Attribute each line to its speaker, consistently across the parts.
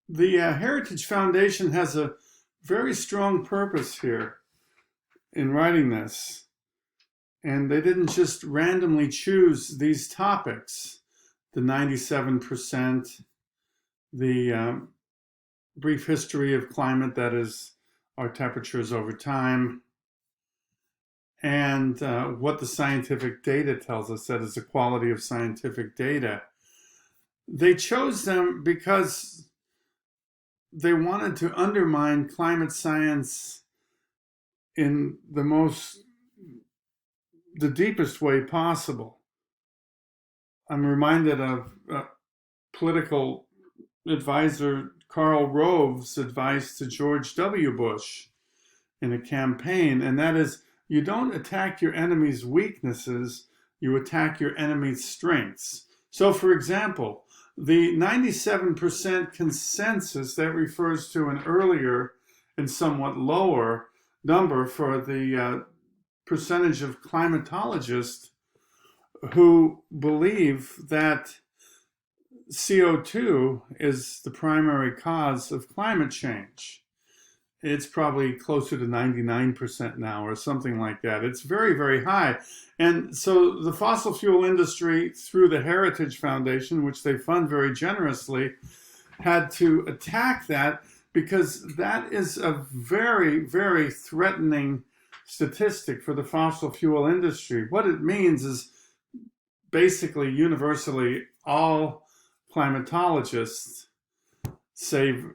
Speaker 1: The Heritage Foundation has a very strong purpose here in writing this. And they didn't just randomly choose these topics, the 97%, the brief history of climate, that is, our temperatures over time, and what the scientific data tells us, that is, the quality of scientific data. They chose them because they wanted to undermine climate science in the deepest way possible. I'm reminded of political advisor Karl Rove's advice to George W. Bush in a campaign, and that is, you don't attack your enemy's weaknesses, you attack your enemy's strengths. So, for example, the 97% consensus that refers to an earlier and somewhat lower number for the percentage of climatologists who believe that CO2 is the primary cause of climate change. It's probably closer to 99% now or something like that. It's very, very high. And so the fossil fuel industry, through the Heritage Foundation, which they fund very generously, had to attack that because that is a very, very threatening statistic for the fossil fuel industry. What it means is basically universally all climatologists, save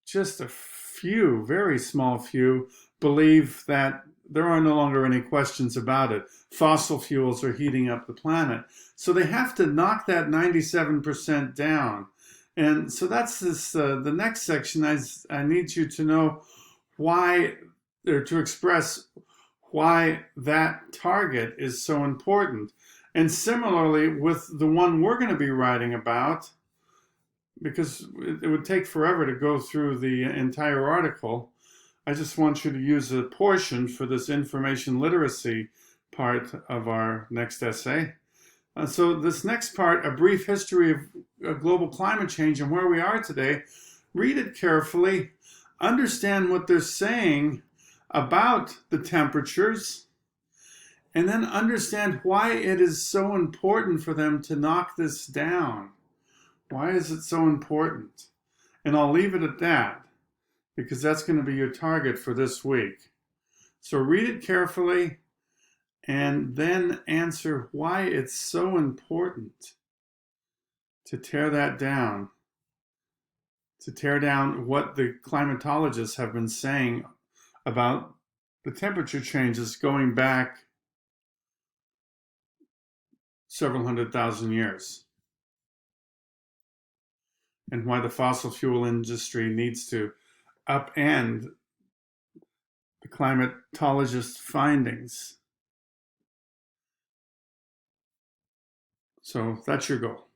Speaker 1: just a few, very small few, believe that there are no longer any questions about it. Fossil fuels are heating up the planet. So they have to knock that 97% down. And so that's the next section. I need you to know why, or to express why that target is so important. And similarly with the one we're going to be writing about, because it would take forever to go through the entire article, I just want you to use a portion for this information literacy part of our next essay. So this next part, a brief history of global climate change and where we are today, read it carefully, understand what they're saying about the temperatures, and then understand why it is so important for them to knock this down. Why is it so important? And I'll leave it at that, because that's going to be your target for this week. So read it carefully and then answer why it's so important to tear that down, to tear down what the climatologists have been saying about the temperature changes going back several 100,000 years, and why the fossil fuel industry needs to upend the climatologist findings. So that's your goal.